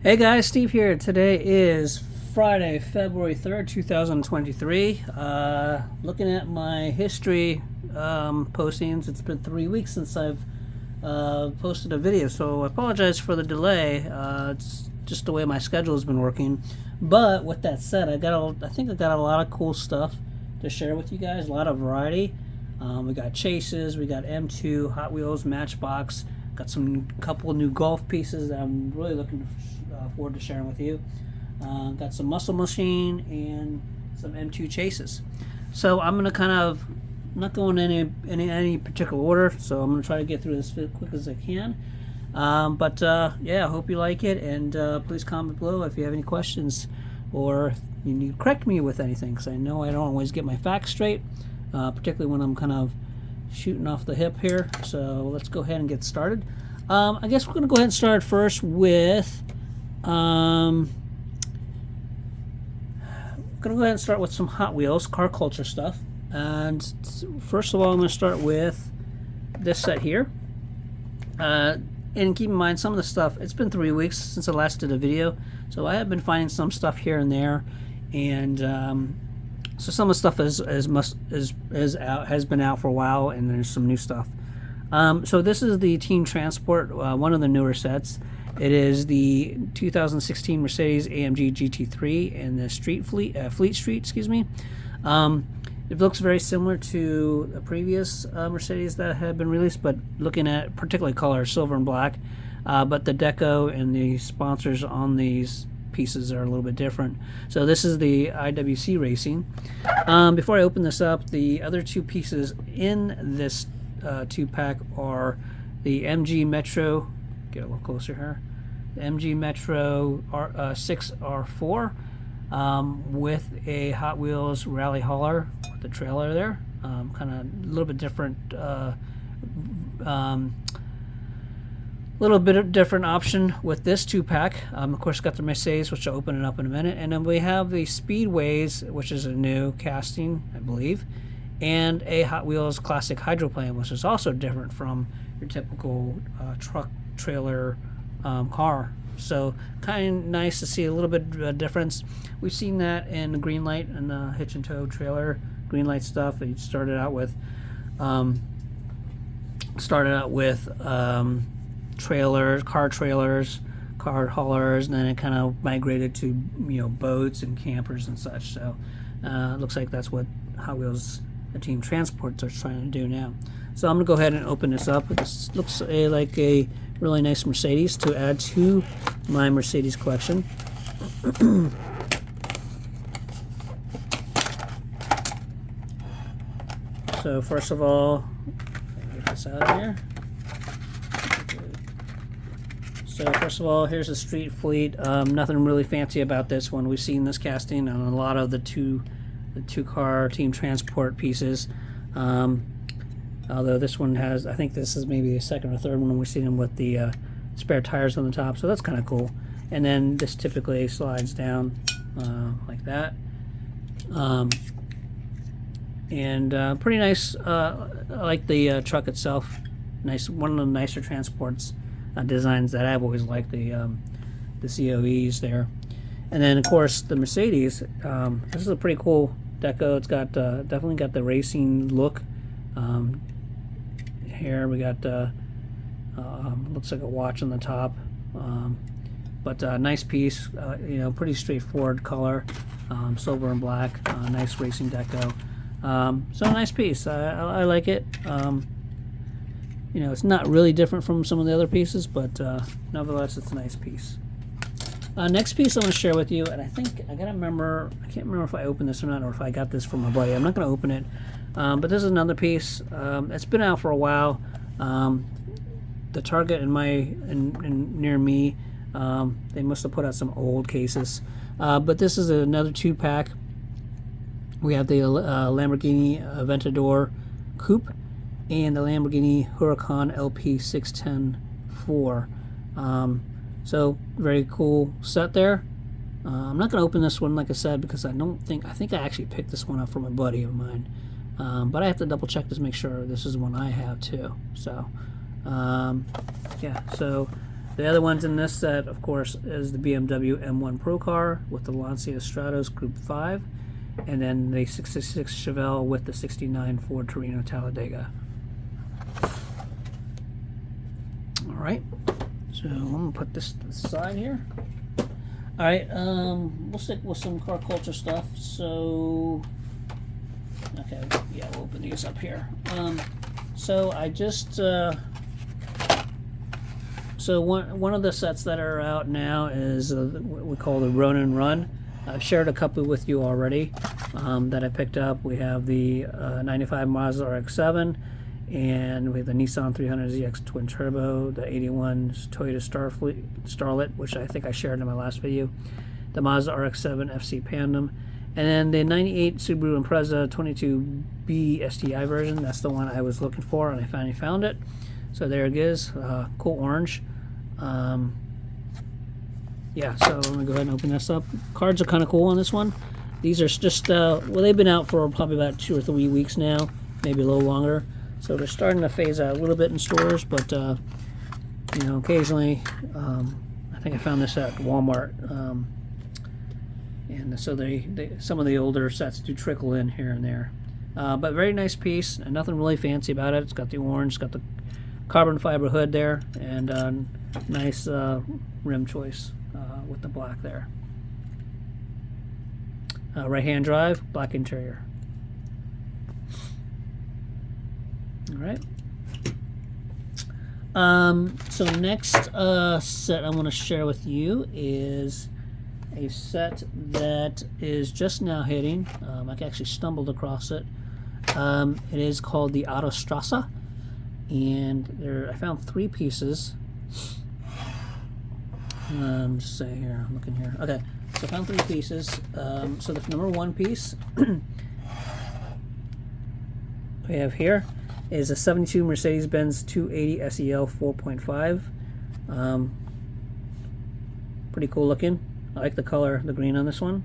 Hey guys, Steve here. Today is Friday, February 3rd, 2023. Looking at my history postings, it's been 3 weeks since I've posted a video, so I apologize for the delay. It's just the way my schedule has been working. But with that said, I think I got a lot of cool stuff to share with you guys, a lot of variety. We got chases, we got M2, Hot Wheels, Matchbox, got some couple new golf pieces that I'm really looking forward to sharing with you. Got some Muscle Machine and some M2 chases. So I'm gonna kind of not going in any particular order. So I'm gonna try to get through this as quick as I can. Yeah, I hope you like it, and please comment below if you have any questions or you need to correct me with anything, because I know I don't always get my facts straight, particularly when I'm kind of shooting off the hip here. So let's go ahead and get started. I guess we're gonna go ahead and start first with I'm gonna go ahead and start with some Hot Wheels car culture stuff. And first of all, I'm gonna start with this set here. And keep in mind, some of the stuff, it's been 3 weeks since I last did a video, so I have been finding some stuff here and there, and so some of the stuff has been out for a while, and there's some new stuff. So this is the Team Transport, one of the newer sets. It is the 2016 Mercedes AMG GT3 and the Fleet Street, excuse me. It looks very similar to the previous Mercedes that had been released, but looking at particularly color, silver and black. But the deco and the sponsors on these pieces are a little bit different. So this is the IWC Racing. Before I open this up, the other two pieces in this two-pack are the MG Metro, get a little closer here, the MG Metro 6R4 with a Hot Wheels Rally Hauler with the trailer there. Kind of a little bit different, option with this two-pack. Of course, got the Mercedes, which I'll open it up in a minute, and then we have the Speedways, which is a new casting, I believe, and a Hot Wheels Classic Hydroplane, which is also different from your typical truck trailer car. So kind of nice to see a little bit of a difference. We've seen that in the Greenlight and the hitch and tow trailer Greenlight stuff. It started out with trailers, car haulers, and then it kind of migrated to boats and campers and such. So it looks like that's what Hot Wheels, the Team Transports, are trying to do now. So I'm gonna go ahead and open this up. This looks like a really nice Mercedes to add to my Mercedes collection. So first of all, get this out of here. So first of all, here's the Street Fleet. Nothing really fancy about this one. We've seen this casting on a lot of the two-car Team Transport pieces. Although this one has, I think this is maybe the second or third one we've seen them with the spare tires on the top, so that's kind of cool. And then this typically slides down like that. Pretty nice. I like the truck itself. Nice, one of the nicer transports designs that I've always liked, the COEs there. And then of course the Mercedes. This is a pretty cool deco. It's got definitely got the racing look. Here we got looks like a watch on the top, but nice piece. Pretty straightforward color, silver and black. Nice racing deco. So nice piece. I like it. It's not really different from some of the other pieces, but nevertheless, it's a nice piece. Next piece I want to share with you, and I can't remember if I opened this or not, or if I got this from my buddy. I'm not going to open it. But this is another piece. It's been out for a while. The Target near me, they must have put out some old cases. But this is another two-pack. We have the Lamborghini Aventador Coupe and the Lamborghini Huracan LP 610-4. So very cool set there. I'm not going to open this one, like I said, because I think I actually picked this one up from a buddy of mine. But I have to double check to make sure this is one I have too. So yeah, so The other ones in this set, of course, is the BMW M1 Pro car with the Lancia Stratos Group 5, and then the 66 Chevelle with the 69 Ford Torino Talladega. All right, so I'm gonna put this to the side here. All right, we'll stick with some car culture stuff. So, okay, yeah, we'll open these up here. So I just, so one of the sets that are out now is what we call the Ronin Run. I've shared a couple with you already that I picked up. We have the 95 Mazda RX-7, and we have the Nissan 300ZX Twin Turbo, the 81 Toyota Starlet, which I think I shared in my last video, the Mazda RX-7 FC Pandem, and then the 98 Subaru Impreza 22B STI version. That's the one I was looking for, and I finally found it. So there it is, cool orange. Yeah, so I'm going to go ahead and open this up. Cards are kind of cool on this one. These are just, well, they've been out for probably about 2 or 3 weeks now, maybe a little longer. So they're starting to phase out a little bit in stores, but, you know, occasionally, I think I found this at Walmart. And so some of the older sets do trickle in here and there. But very nice piece, and nothing really fancy about it. It's got the orange, it's got the carbon fiber hood there, and nice rim choice with the black there. Right-hand drive, black interior. All right. So next set I want to share with you is a set that is just now hitting. I actually stumbled across it. It is called the AutoStrasse, and I found 3 pieces. Just say here, I'm looking here. Okay, so I found 3 pieces. So the number 1 piece we have here is a 72 Mercedes-Benz 280 SEL 4.5. Pretty cool looking. I like the color, the green on this one.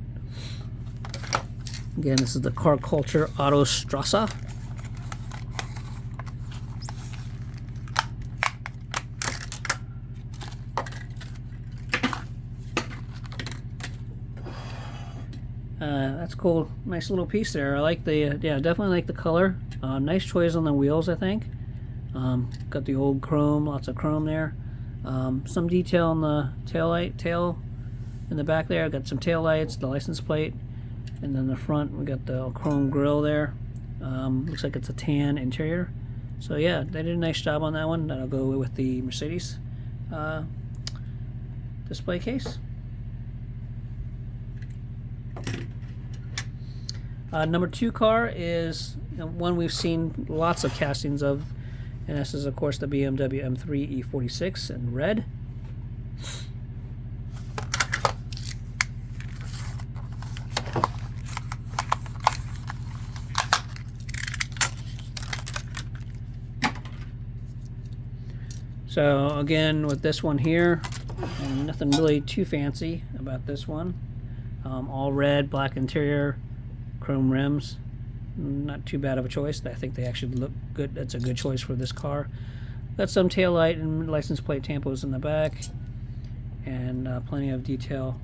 Again, this is the Car Culture AutoStrasse. That's cool. Nice little piece there. I like the, yeah, definitely like the color. Nice choice on the wheels, I think. Got the old chrome, lots of chrome there. Some detail on the tail in the back there. Got some tail lights, the license plate, and then the front we got the chrome grille there. Looks like it's a tan interior. So yeah, they did a nice job on that one. That'll go with the Mercedes display case. Number 2 car is one we've seen lots of castings of, and this is of course the BMW M3 E46 in red. So again, with this one here, and nothing really too fancy about this one. All red, black interior, chrome rims. Not too bad of a choice. I think they actually look good. That's a good choice for this car. Got some tail light and license plate tampos in the back, and plenty of detail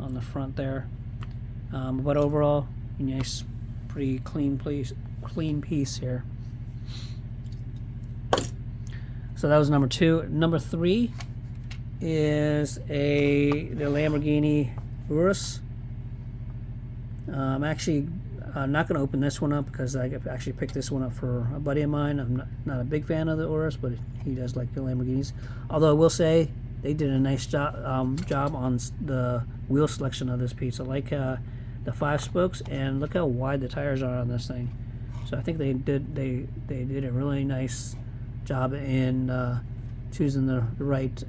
on the front there. But overall, nice, pretty clean piece here. So that was number 2. Number 3 is the Lamborghini Urus. I'm actually not going to open this one up because I actually picked this one up for a buddy of mine. I'm not a big fan of the Urus, but he does like the Lamborghinis. Although I will say they did a nice job on the wheel selection of this piece. I like the 5 spokes, and look how wide the tires are on this thing. So I think they did a really nice job in choosing the right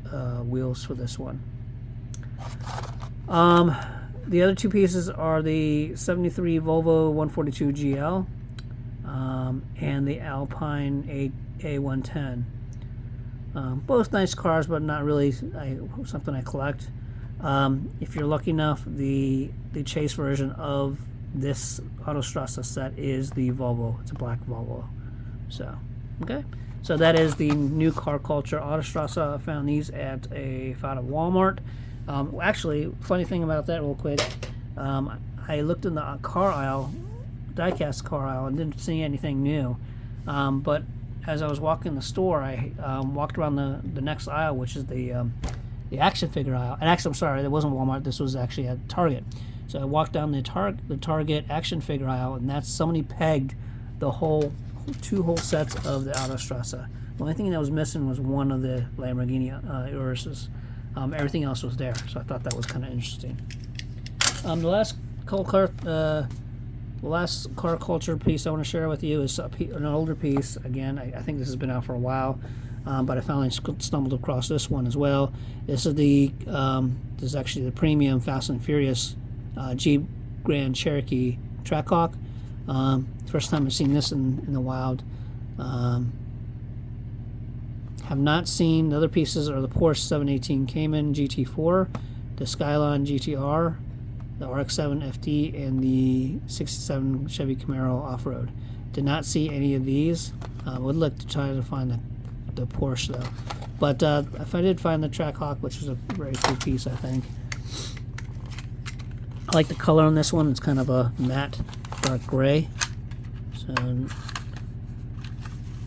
wheels for this one. The other 2 pieces are the 73 Volvo 142 GL and the Alpine A110. Both nice cars, but not really something I collect. If you're lucky enough, the chase version of this AutoStrasse set is the Volvo. It's a black Volvo. So, okay. So that is the new car culture AutoStrasse. I found these at Walmart. Actually, funny thing about that real quick, I looked in the car aisle, diecast car aisle, and didn't see anything new. But as I was walking the store, I walked around the next aisle, which is the action figure aisle. And actually, I'm sorry, it wasn't Walmart. This was actually at Target. So I walked down the Target action figure aisle, and that's somebody pegged the two whole sets of the AutoStrasse. The only thing that was missing was one of the Lamborghini Urus's. Everything else was there, so I thought that was kind of interesting. The last car culture piece I want to share with you is an older piece. Again, I think this has been out for a while, but I finally stumbled across this one as well. This is this is actually the premium Fast and Furious Jeep Grand Cherokee Trackhawk. First time I've seen this in the wild. Have not seen the other pieces are the Porsche 718 Cayman GT4, the Skyline GTR, the RX-7 FD, and the 67 Chevy Camaro off-road. Did not see any of these. Would like to try to find the Porsche though. But if I did find the Trackhawk, which was a very cool piece, I think. I like the color on this one. It's kind of a matte dark gray. So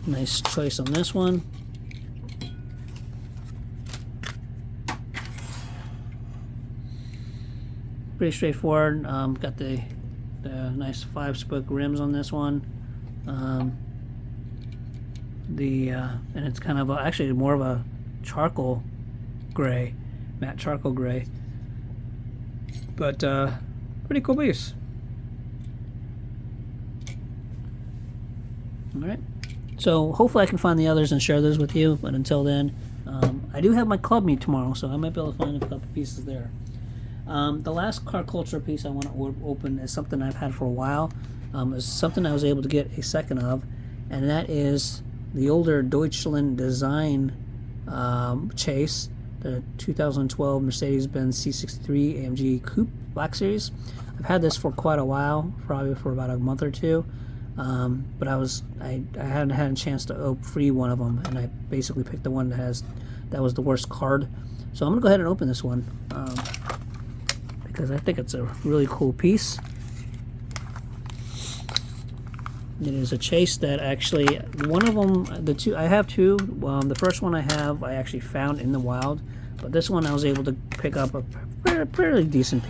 nice choice on this one. Pretty straightforward. Got the nice 5-spoke rims on this one. And it's kind of actually more of a charcoal gray, matte charcoal gray. But pretty cool piece. All right. So hopefully I can find the others and share those with you. But until then, I do have my club meet tomorrow, so I might be able to find a couple pieces there. The last car culture piece I want to open is something I've had for a while. It's something I was able to get a second of, and that is the older Deutschland design chase, the 2012 Mercedes-Benz C63 AMG Coupe Black Series. I've had this for quite a while, probably for about a month or two, but I hadn't had a chance to free one of them, and I basically picked the one that was the worst card. So I'm gonna go ahead and open this one. Because I think it's a really cool piece. It is a chase that actually, one of them, I have two. The first one I actually found in the wild, but this one I was able to pick up a fairly decent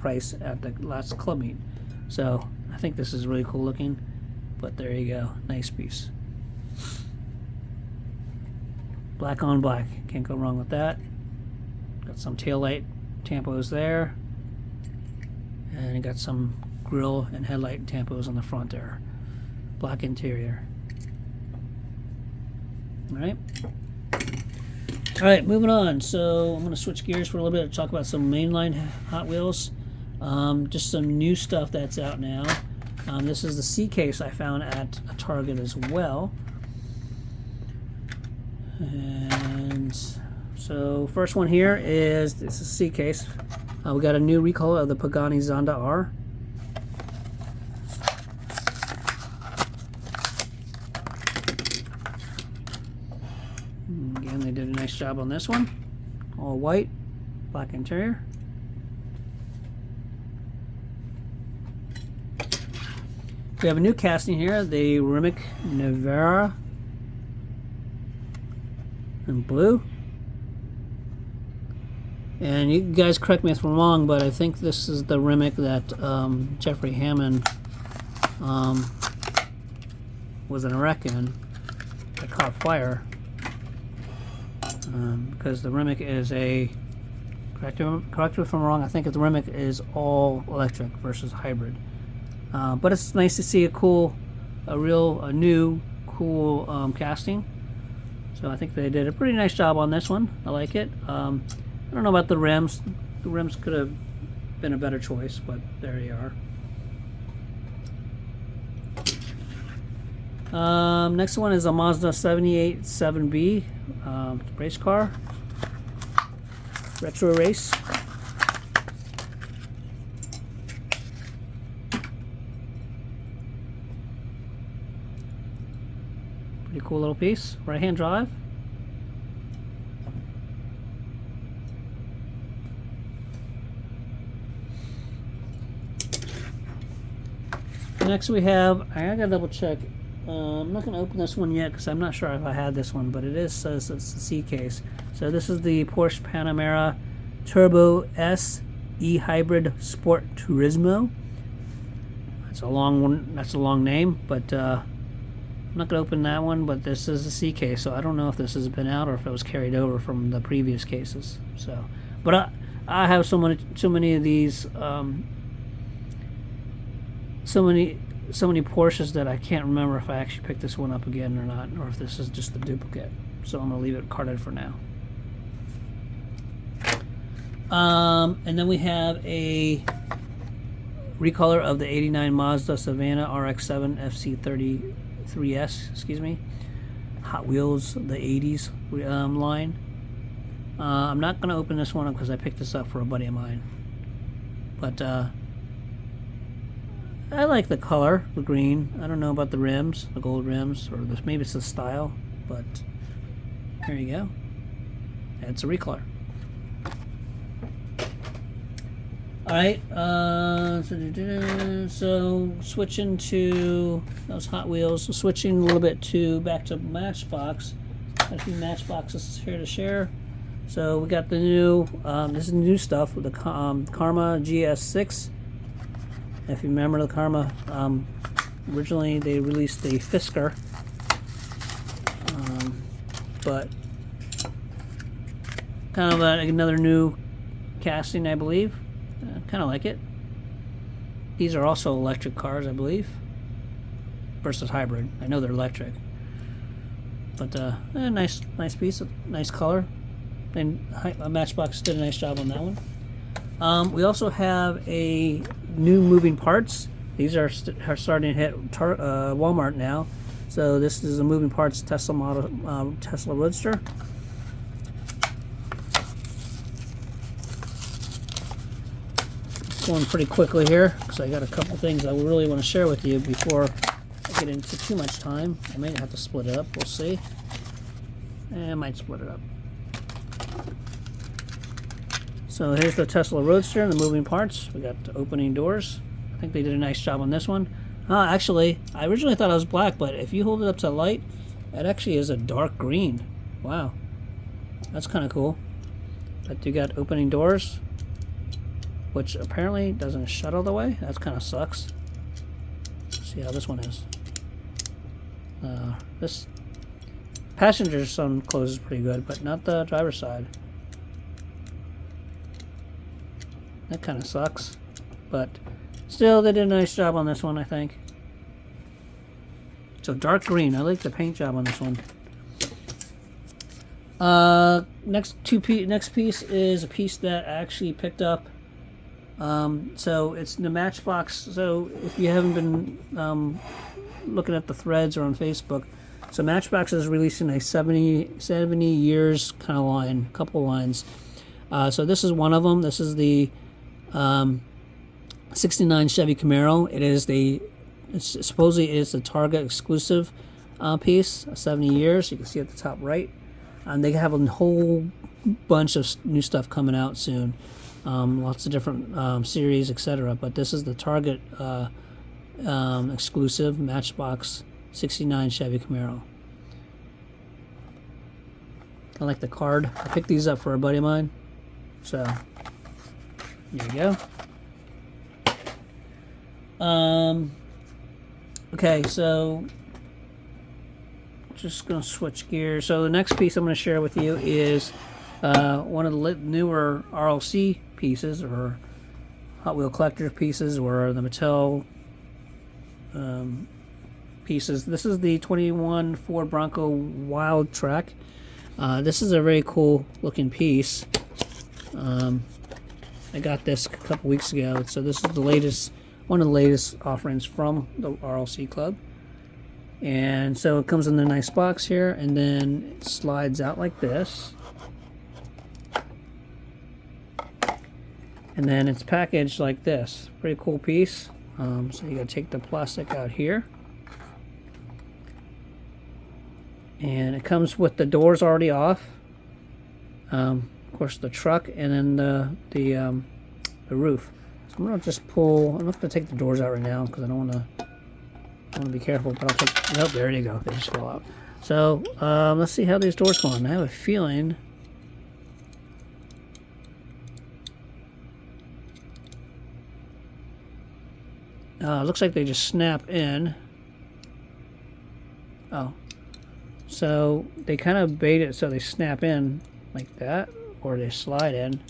price at the last club meet. So I think this is really cool looking, but there you go, nice piece. Black on black, can't go wrong with that. Got some taillight tampos there. And it got some grille and headlight tampos on the front there. Black interior. Alright, moving on. So I'm going to switch gears for a little bit to talk about some mainline Hot Wheels. Just some new stuff that's out now. This is the C case I found at a Target as well. And so first one here is this is C case. We got a new recolor of the Pagani Zonda R. Again, they did a nice job on this one. All white, black interior. We have a new casting here, the Rimac Nevera in blue. And you guys correct me if I'm wrong, but I think this is the Rimac that Jeffrey Hammond was in a wreck in that caught fire. Because the Rimac is correct me if I'm wrong, I think the Rimac is all electric versus hybrid. But it's nice to see a new, cool casting. So I think they did a pretty nice job on this one. I like it. I don't know about the rims. The rims could have been a better choice, but there you are. Next one is a Mazda 78 7B race car. Retro race. cool little piece. Right-hand drive. Next we have, I gotta double check. I'm not gonna open this one yet because I'm not sure if I had this one, but it says it's a C case. So this is the Porsche Panamera Turbo S E-Hybrid Sport Turismo. It's a long one. That's a long name, but I'm not gonna open that one. But this is a C case, so I don't know if this has been out or if it was carried over from the previous cases. So, but I have so many of these. So many Porsches that I can't remember if I actually picked this one up again or not, or if this is just the duplicate. So I'm gonna leave it carded for now. And then we have a recolor of the '89 Mazda Savannah RX-7 FC33S. Excuse me. Hot Wheels, the '80s line. I'm not gonna open this one up because I picked this up for a buddy of mine. But I like the color, the green. I don't know about the rims, the gold rims, or maybe it's the style, but here you go. It's a recolor. Alright, so switching to those Hot Wheels, switching a little bit back to Matchbox. Got a few Matchboxes here to share. So we got the new, this is new stuff with the Karma GS6. If you remember the Karma, originally they released the Fisker, but kind of another new casting, I believe. Kind of like it. These are also electric cars, I believe, versus hybrid. I know they're electric, but nice piece, nice color, and Matchbox did a nice job on that one. We also have a new moving parts. These are starting to hit Walmart now. So this is a moving parts Tesla model, Tesla Roadster. Going pretty quickly here because I got a couple things I really want to share with you before I get into too much time. I may have to split it up. We'll see. I might split it up. So here's the Tesla Roadster and the moving parts. We got the opening doors. I think they did a nice job on this one. Actually, I originally thought it was black, but if you hold it up to the light, it actually is a dark green. Wow. That's kind of cool. But you got opening doors, which apparently doesn't shut all the way. That kind of sucks. Let's see how this one is. This passenger side closes pretty good, but not the driver's side. That kind of sucks, but still they did a nice job on this one, I think. So dark green, I like the paint job on this one. Next piece is a piece that I actually picked up. So it's the Matchbox. So if you haven't been looking at the threads or on Facebook, so Matchbox is releasing a 70 years kind of line, couple lines. So this is one of them. This is the 69 Chevy Camaro. It's supposedly is the Target exclusive piece, 70 years. You can see at the top right. And they have a whole bunch of new stuff coming out soon. Lots of different series, etc. But this is the Target exclusive Matchbox 69 Chevy Camaro. I like the card. I picked these up for a buddy of mine. So there you go. Okay, so just gonna switch gears. So the next piece I'm gonna share with you is one of the newer RLC pieces, or Hot Wheel Collector pieces, or the Mattel pieces. This is the 21 Ford Bronco Wild Track. This is a very cool looking piece. I got this a couple weeks ago, so this is the latest, one of the latest offerings from the RLC Club. And so it comes in a nice box here, and then it slides out like this. And then it's packaged like this. Pretty cool piece. So you gotta take the plastic out here. And it comes with the doors already off. Of course, the truck, and then the roof. So I'm gonna just pull. I'm not gonna take the doors out right now because I don't want to be careful. But I'll take. Oh, there you go. They just fell out. So let's see how these doors go on. I have a feeling. Looks like they just snap in. Oh. So they kind of bait it so they snap in like that, or they slide in.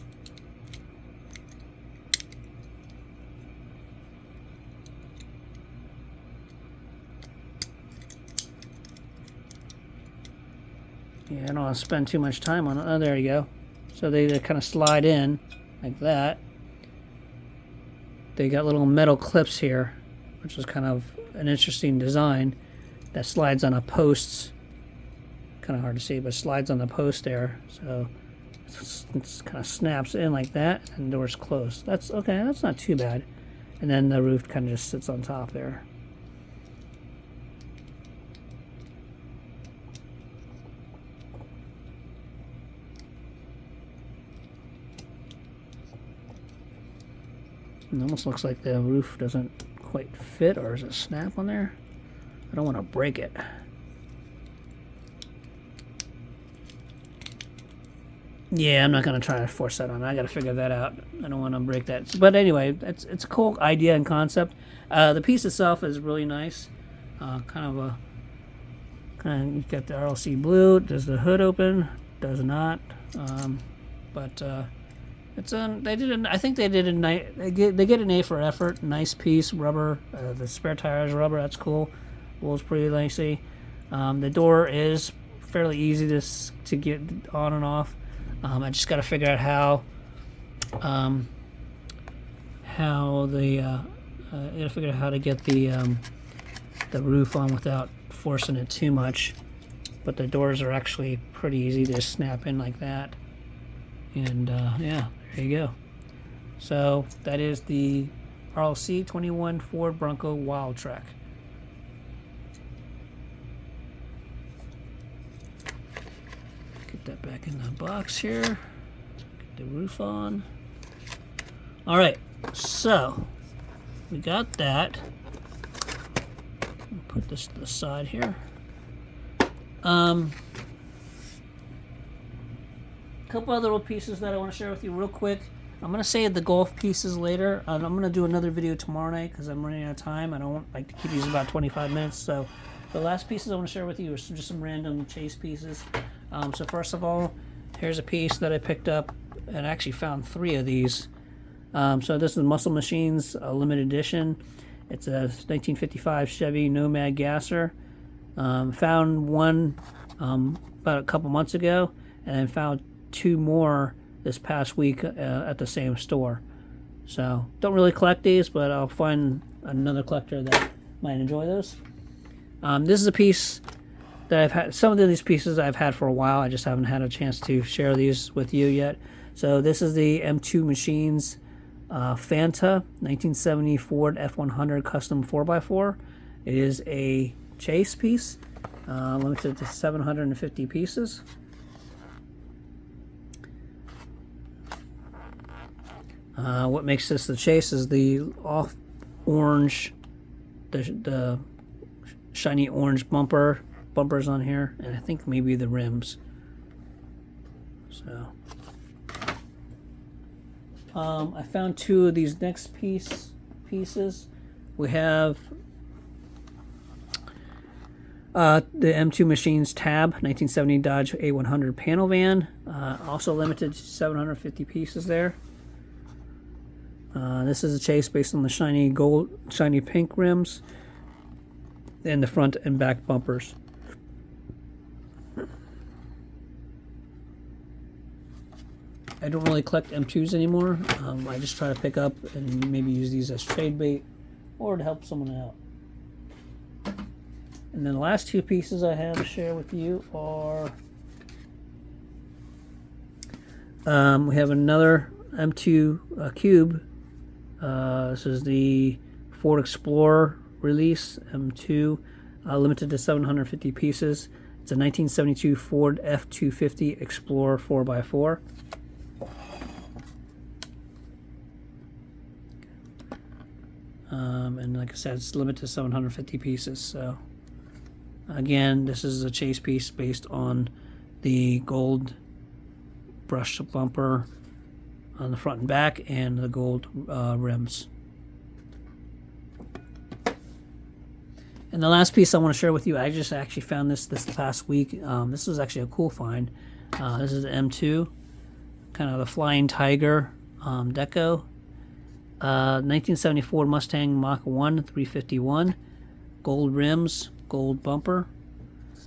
Yeah, I don't want to spend too much time on it. Oh, there you go. So they kind of slide in like that. They got little metal clips here, which is kind of an interesting design that slides on a post. Kind of hard to see, but slides on the post there. So it's kind of snaps in like that, and the door's closed. That's okay. That's not too bad. And then the roof kind of just sits on top there. It almost looks like the roof doesn't quite fit, or is it snap on there? I don't want to break it. Yeah, I'm not going to try to force that on. I got to figure that out. I don't want to break that. But anyway, it's a cool idea and concept. The piece itself is really nice. You got the RLC blue. Does the hood open? Does not. It's I think they did a nice. They get an A for effort. Nice piece, rubber. The spare tires rubber. That's cool. Rolls pretty nicely. The door is fairly easy to get on and off. I just got to figure out how to get the roof on without forcing it too much. But the doors are actually pretty easy to snap in like that. And yeah, there you go. So that is the RLC 21 Ford Bronco Wildtrak. Get that back in the box here. Get the roof on. All right, so we got that. I'll put this to the side here. Couple other little pieces that I want to share with you real quick. I'm going to save the golf pieces later. I'm going to do another video tomorrow night because I'm running out of time. I don't like to keep these about 25 minutes. So the last pieces I want to share with you are just some random chase pieces. So first of all, here's a piece that I picked up, and I actually found 3 of these. So this is Muscle Machines limited edition. It's a 1955 Chevy Nomad gasser. Found one about a couple months ago, and then found 2 more this past week at the same store. So don't really collect these, but I'll find another collector that might enjoy those. This is a piece that I've had. Some of these pieces I've had for a while. I just haven't had a chance to share these with you yet. So this is the M2 Machines Fanta 1970 Ford F100 Custom 4x4. It is a chase piece, limited to 750 pieces. What makes this the chase is the off orange, the shiny orange bumpers on here, and I think maybe the rims. So I found 2 of these next pieces. We have the M2 Machines Tab 1970 Dodge A100 panel van, also limited to 750 pieces there. This is a chase based on the shiny pink rims and the front and back bumpers. I don't really collect M2s anymore. I just try to pick up and maybe use these as trade bait or to help someone out. And then the last 2 pieces I have to share with you are we have another M2 Cube. This is the Ford Explorer release M2, limited to 750 pieces. It's a 1972 Ford F-250 Explorer 4x4. And like I said, it's limited to 750 pieces. So again, this is a chase piece based on the gold brushed bumper on the front and back and the gold rims. And the last piece I want to share with you, I just actually found this past week. This is actually a cool find. This is the M2, kind of a Flying Tiger deco. 1974 Mustang Mach 1 351, gold rims, gold bumper.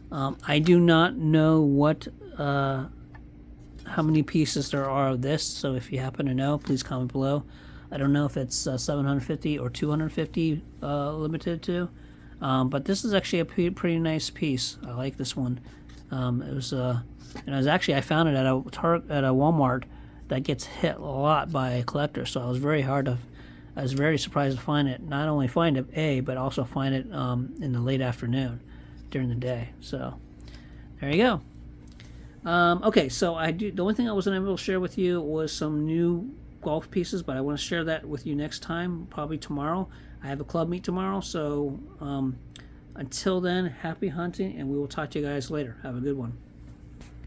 I do not know what how many pieces there are of this, so if you happen to know, please comment below. I don't know if it's 750 or 250 limited to, but this is actually a pretty nice piece. I like this one. It was I found it at a Walmart that gets hit a lot by collectors, so I was very surprised to find it. Not only find it, but also find it in the late afternoon during the day. So there you go. Okay, so the only thing I wasn't able to share with you was some new golf pieces, but I want to share that with you next time, probably tomorrow. I have a club meet tomorrow, so until then, happy hunting, and we will talk to you guys later. Have a good one.